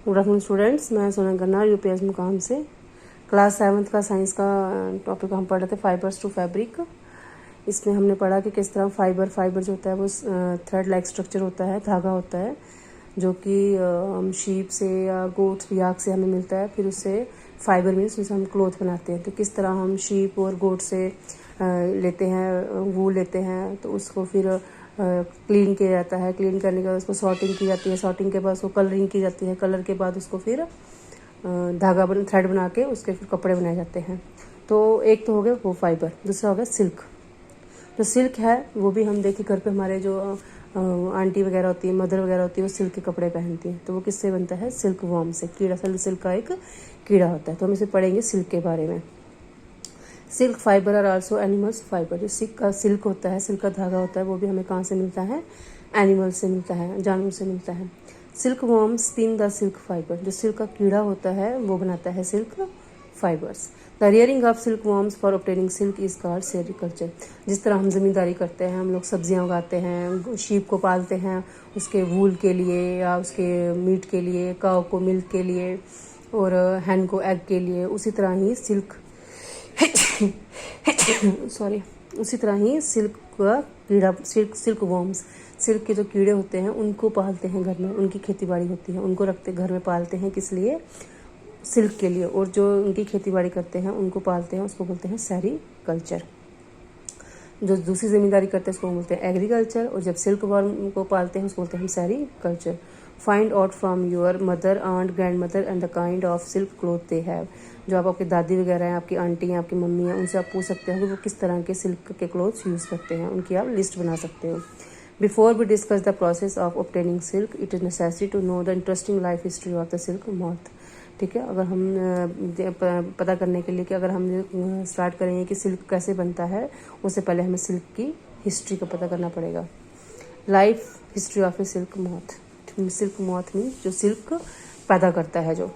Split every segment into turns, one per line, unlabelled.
Good afternoon students, मैं सोनम गन्ना UPS मुकाम से क्लास 7th का साइंस का टॉपिक हम पढ़ रहे थे फाइबर्स टू फैब्रिक। इसमें हमने पढ़ा कि किस तरह फाइबर जो होता है वो थ्रेड लाइक स्ट्रक्चर होता है, धागा होता है जो कि हम शीप से या गोट्स याक से हमें मिलता है। फिर उससे फाइबर मीन्स उससे हम क्लोथ बनाते हैं। तो किस तरह हम शीप और गोट से लेते हैं, वूल लेते हैं, तो उसको फिर क्लीन किया जाता है। क्लीन करने के बाद उसको सॉर्टिंग की जाती है। सॉर्टिंग के बाद उसको कलरिंग की जाती है। कलर के बाद उसको फिर थ्रेड बना के उसके फिर कपड़े बनाए जाते हैं। तो एक तो हो गया वो फाइबर, दूसरा हो गया सिल्क। जो सिल्क है वो भी हम देखिए घर पे हमारे जो आंटी वगैरह होती है, मदर वगैरह होती है, वो सिल्क के कपड़े पहनती है। तो वो किससे बनता है? सिल्क वॉर्म से। कीड़ा, सिल्क का एक कीड़ा होता है। तो हम इसे पढ़ेंगे सिल्क के बारे में। Silk fibre are also animals fibre. जो सिल्क होता है, सिल्क का धागा होता है, वो भी हमें कहाँ से मिलता है? एनिमल से मिलता है, जानवर से मिलता है। Silk worm spin the silk fibre. जो सिल्क का कीड़ा होता है वो बनाता है silk fibres. The rearing of silk worms for obtaining silk is called sericulture. जिस तरह हम ज़मींदारी करते हैं, हम लोग सब्जियां उगाते हैं, शीप को पालते हैं उसके वूल के लिए या उसके मीट के लिए, काऊ को मिल्क के लिए और हैन को एग के लिए, उसी तरह ही उसी तरह ही सिल्क का कीड़ा, सिल्क वॉर्म्स, सिल्क के जो कीड़े होते हैं उनको पालते हैं घर में। उनकी खेती बाड़ी होती है, उनको रखते घर में, पालते हैं किस लिए? सिल्क के लिए। और जो उनकी खेती बाड़ी करते हैं उनको पालते हैं, उसको बोलते हैं सेरीकल्चर। जो दूसरी ज़मींदारी करते हैं उसको बोलते हैं एग्रीकल्चर। और जब सिल्क वर्म को पालते हैं उसको बोलते हैं हम sericulture. Find out from your mother, aunt, grandmother and the kind of silk cloth they have. जो आप आपकी दादी वगैरह हैं, आपकी आंटी हैं, आपकी मम्मी हैं, उनसे आप पूछ सकते हो कि वो किस तरह के सिल्क के क्लोथ्स यूज़ करते हैं। उनकी आप लिस्ट बना सकते हो। Before we discuss the process of obtaining silk, it is necessary to know the interesting life history of the silk moth. ठीक है, अगर हम पता करने के लिए कि अगर हम स्टार्ट करेंगे कि सिल्क कैसे बनता है, उससे पहले हमें सिल्क की हिस्ट्री का पता करना पड़ेगा। Life history of a silk moth. Silk moth means जो सिल्क पैदा करता है। जो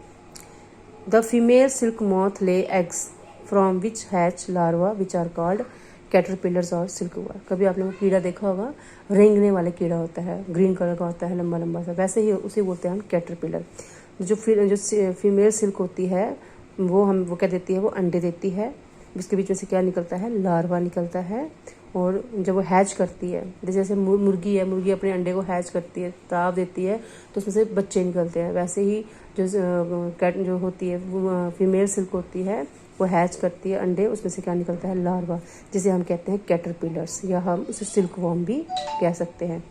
the female silk moth lay eggs from which hatch larva which are called caterpillars और सिल्क वर्म। कभी आपने वो कीड़ा देखा होगा, रेंगने वाले कीड़ा होता है, ग्रीन कलर का होता है, लंबा लंबा सा, वैसे ही उसे बोलते हैं हम कैटरपिलर। जो फीमेल सिल्क होती है वो क्या देती है? वो अंडे देती है। जिसके बीच में से क्या निकलता है? लार्वा निकलता है। और जब वो हैच करती है, जैसे मुर्गी है, मुर्गी अपने अंडे को हैच करती है, ताव देती है, तो उसमें से बच्चे निकलते हैं। वैसे ही जो होती है फीमेल सिल्क होती है, वो हैच करती है अंडे, उसमें से क्या निकलता है? लार्वा, जिसे हम कहते हैं कैटरपिलर्स, या हम उसे सिल्क वॉर्म भी कह सकते हैं।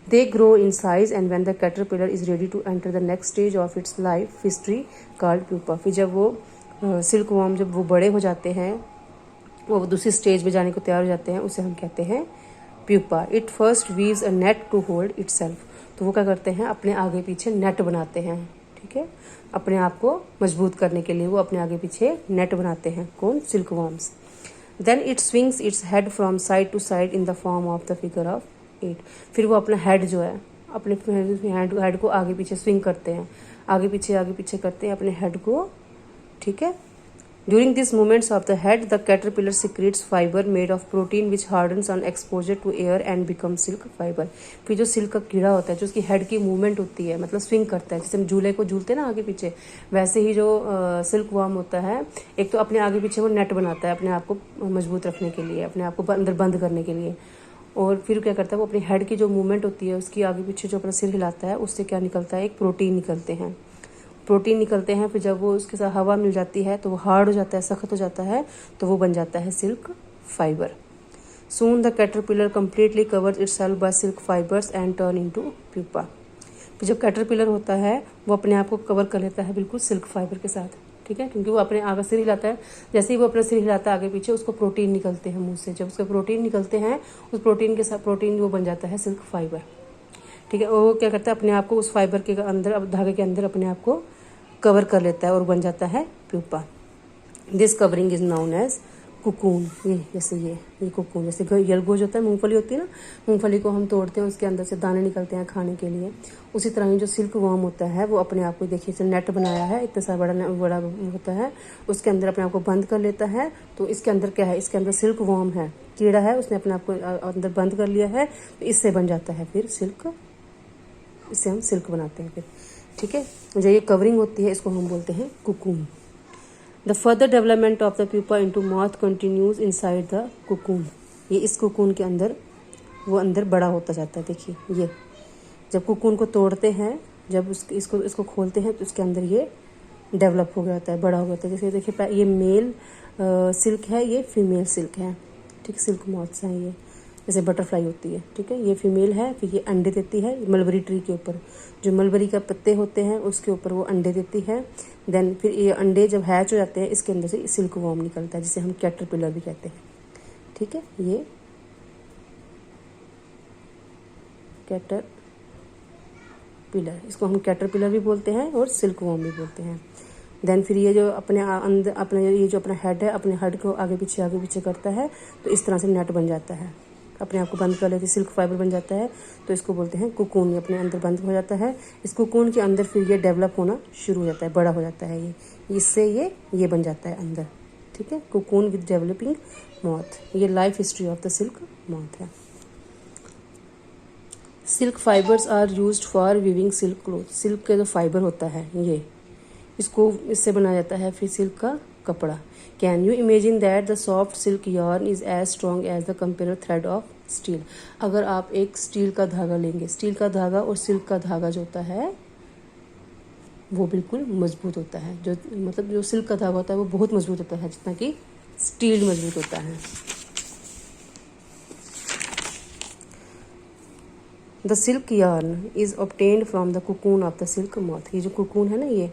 They grow in size and when the caterpillar is ready to enter the next stage of its life history called pupa। फिर जब वो सिल्क वॉर्म जब वो बड़े हो जाते हैं, वो दूसरी स्टेज में जाने को तैयार हो जाते हैं, उसे हम कहते हैं pupa. It first weaves a net to hold itself. तो वो क्या करते हैं? अपने आगे पीछे नेट बनाते हैं। ठीक है, अपने आप को मजबूत करने के लिए वो अपने आगे पीछे नेट बनाते हैं। कौन? Silk worms. Then it swings its head from side to side in the form of the figure of 8। फिर वो अपना हेड जो है, अपने हेड को आगे पीछे स्विंग करते हैं, आगे पीछे करते हैं अपने हेड को। ठीक है, during this movements of the head the caterpillar secretes fibre made of protein which hardens on exposure to air and become silk fibre. फिर जो सिल्क का कीड़ा होता है, जो उसकी हेड की मूवमेंट होती है, मतलब स्विंग करता है, जैसे हम झूले को झूलते हैं ना आगे पीछे, वैसे ही जो सिल्क वॉर्म होता है, एक तो अपने आगे पीछे वो नेट बनाता है अपने आप को मजबूत रखने के लिए, अपने आप को अंदर बंद करने के लिए। और फिर क्या करता है? वो अपनी हेड की जो मूवमेंट होती है, उसकी आगे पीछे जो अपना सिर हिलाता है, उससे क्या निकलता है? एक प्रोटीन निकलते हैं। फिर जब वो उसके साथ हवा मिल जाती है तो वो हार्ड हो जाता है, सख्त हो जाता है, तो वो बन जाता है silk fibre. Soon the caterpillar completely covers itself by silk fibres and turn into pupa. फिर जब कैटरपिलर होता है वो अपने आप को कवर कर लेता है बिल्कुल सिल्क फाइबर के साथ। ठीक है, क्योंकि वो अपने आगे सिर हिलाता है, जैसे ही वो अपना सिर हिलाता है आगे पीछे, उसको प्रोटीन निकलते हैं मुंह से। जब उसके प्रोटीन निकलते हैं, उस प्रोटीन के साथ प्रोटीन वो बन जाता है सिल्क फाइबर। ठीक है, वो क्या करता है? अपने आप को उस फाइबर के अंदर, धागे के अंदर अपने आप को कवर कर लेता है और बन जाता है pupa. This covering is known as cocoon. ये कुकून, जैसे यलगोज होता है, मूंगफली होती है ना, मूंगफली को हम तोड़ते हैं, उसके अंदर से दाने निकलते हैं खाने के लिए। उसी तरह ही जो सिल्क वॉर्म होता है, वो अपने आप को देखिए से नेट बनाया है, इतना सा बड़ा होता है, उसके अंदर अपने आप को बंद कर लेता है। तो इसके अंदर क्या है? इसके अंदर सिल्क वॉर्म है, कीड़ा है, उसने अपने आप को अंदर बंद कर लिया है, तो इससे बन जाता है फिर सिल्क। इससे हम सिल्क बनाते हैं। फिर ठीक है। जो ये कवरिंग होती है इसको हम बोलते हैं cocoon. The further development of the pupa into moth continues inside the cocoon. ये इस कुकून के अंदर वो अंदर बड़ा होता जाता है। देखिए ये जब कुकून को तोड़ते हैं, जब इसको खोलते हैं तो उसके अंदर ये डेवलप हो गया होता है, बड़ा हो गया होता है। जैसे देखिए ये मेल सिल्क है, ये फीमेल सिल्क है, ठीक है। सिल्क मॉथ्स हैं ये, जैसे बटरफ्लाई होती है, ठीक है। ये फीमेल है, फिर ये अंडे देती है मलबरी ट्री के ऊपर, जो मलबरी का पत्ते होते हैं उसके ऊपर वो अंडे देती है। देन फिर ये अंडे जब हैच हो जाते हैं इसके अंदर से सिल्क वॉर्म निकलता है, जिसे हम कैटरपिलर भी कहते हैं, ठीक है। ये कैटरपिलर, इसको हम कैटरपिलर भी बोलते हैं और सिल्क वॉर्म भी बोलते हैं। देन फिर ये जो अपने अंदर अपने ये जो अपना हेड है, अपने हेड को आगे पीछे करता है, तो इस तरह से नेट बन जाता है, अपने आप को बंद कर लेती है, सिल्क फाइबर बन जाता है। तो इसको बोलते हैं कुकून। ये अपने अंदर बंद हो जाता है। इस कुकून के अंदर फिर ये डेवलप होना शुरू हो जाता है, बड़ा हो जाता है ये, इससे ये बन जाता है अंदर, ठीक है। Cocoon with developing moth. ये life history of the silk moth है। Silk fibres are used for weaving silk cloth. Silk का जो फाइबर होता है ये, इससे बनाया जाता है फिर सिल्क का कपड़ा। Can you imagine that the soft silk yarn is as strong as the comparable thread of steel. अगर आप एक स्टील का धागा लेंगे, स्टील का धागा और सिल्क का धागा जो होता है वो बिल्कुल मजबूत होता है। जो मतलब जो सिल्क का धागा होता है वो बहुत मजबूत होता है, जितना कि स्टील मजबूत होता है। The silk yarn is obtained from the cocoon of the silk moth. ये जो कुकून है ना, ये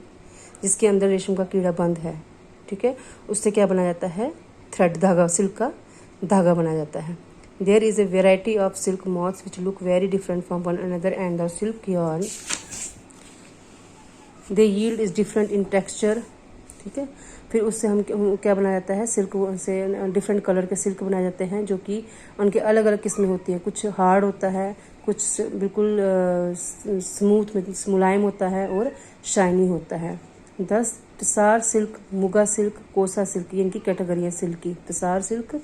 जिसके अंदर रेशम का कीड़ा बंद है, ठीक है, उससे क्या बनाया जाता है? थ्रेड, धागा, सिल्क का धागा बनाया जाता है। There is a variety of silk moths which look very different from one another and the silk yarn they yield is different in texture, ठीक है। फिर उससे हम क्या बनाया जाता है? सिल्क से डिफरेंट कलर के सिल्क बनाए जाते हैं, जो कि उनके अलग अलग किस्में होती है। कुछ हार्ड होता है, कुछ बिल्कुल स्मूथ में मुलायम होता है और शाइनी होता है। दस तसार सिल्क, मुगा सिल्क, कोसा सिल्क, ये इनकी कैटेगरी है सिल्क की। तसार सिल्क,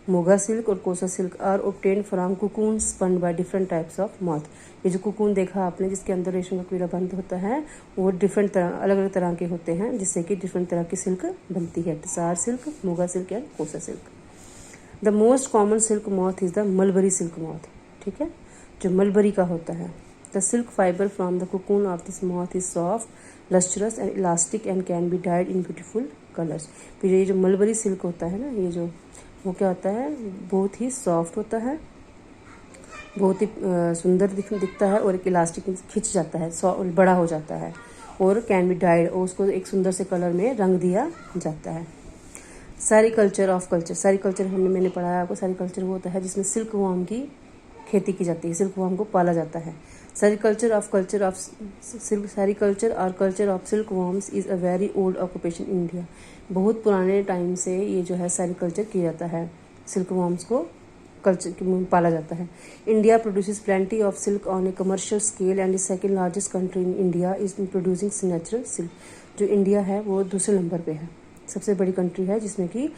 मुगा सिल्क और Kosa silk are obtained from cocoon spun by different types of moth. ये जो कुकून देखा आपने जिसके अंदर रेशम का कीड़ा बंद होता है, वो डिफरेंट तरह, अलग अलग तरह के होते हैं, जिससे कि डिफरेंट तरह की सिल्क बनती है। Tasar silk, Muga silk and Kosa silk. The most common silk moth is the mulberry silk moth, ठीक है, जो मलबरी का होता है। The silk fibre from the cocoon of this moth is soft, lustrous and elastic and can be dyed in beautiful colours. फिर ये जो mulberry silk होता है ना, ये जो वो क्या होता है? बहुत ही सॉफ्ट होता है, बहुत ही सुंदर दिखता है और एक इलास्टिक खिंच जाता है, बड़ा हो जाता है, और कैन बी डाइड, और उसको एक सुंदर से कलर में रंग दिया जाता है। Sericulture of culture. सेरीकल्चर मैंने पढ़ाया आपको। सेरीकल्चर वो होता है जिसमें सिल्क वॉर्म की खेती की जाती है, सिल्क वॉर्म को पाला जाता है। Sericulture of silk worms is a very old occupation in India. बहुत पुराने टाइम से ये जो है सेरीकल्चर किया जाता है, सिल्क वॉर्म्स को कल्चर पाला जाता है। India produces plenty of silk on A commercial scale and the second largest country in India is in producing natural silk. जो इंडिया है वो दूसरे नंबर पे है, सबसे बड़ी कंट्री है जिसमें कि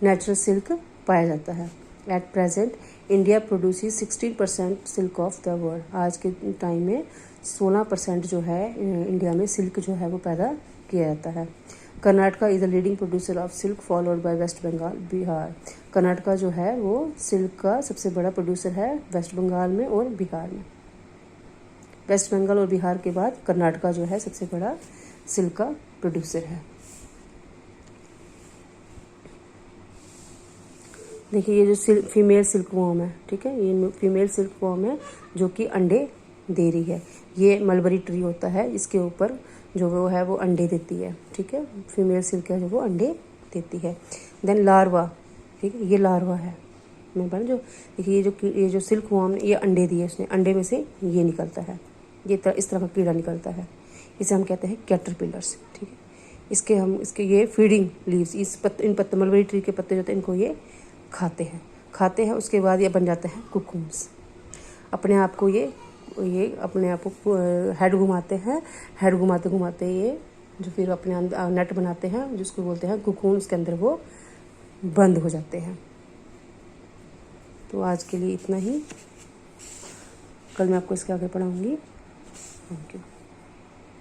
नेचुरल सिल्क पाया जाता है। At present India produces 16% silk of the world. आज के टाइम में 16% जो है इंडिया में सिल्क जो है वो पैदा किया जाता है। Karnataka is the leading producer of silk followed by West Bengal, Bihar. Karnataka जो है वो सिल्क का सबसे बड़ा प्रोड्यूसर है वेस्ट बंगाल में और बिहार में। वेस्ट बंगाल और बिहार के बाद कर्नाटका जो है सबसे बड़ा सिल्क का प्रोड्यूसर है। देखिए ये जो फीमेल सिल्क वॉर्म है, ठीक है, ये फीमेल सिल्क वॉर्म है जो कि अंडे दे रही है। ये मलबरी ट्री होता है, इसके ऊपर जो वो है वो अंडे देती है, ठीक है। फीमेल सिल्क है जो वो अंडे देती है। देन लार्वा, ठीक है, ये लार्वा है। मैं बता जो देखिए ये जो सिल्क वॉर्म ये अंडे दिए, इसने अंडे में से ये निकलता है, इस तरह का कीड़ा निकलता है, इसे हम कहते हैं कैटरपिलर्स, ठीक है। इसके ये फीडिंग लीव्स, इन पत्ते मलबरी ट्री के पत्ते जो होते हैं इनको ये खाते हैं। उसके बाद ये बन जाते हैं कुकून्स। अपने आप को ये अपने आप को हेड घुमाते हैं, हेड घुमाते घुमाते ये जो फिर अपने अंदर नेट बनाते हैं जिसको बोलते हैं कुकून, उसके अंदर वो बंद हो जाते हैं। तो आज के लिए इतना ही, कल मैं आपको इसके आगे पढ़ाऊँगी। Thank you.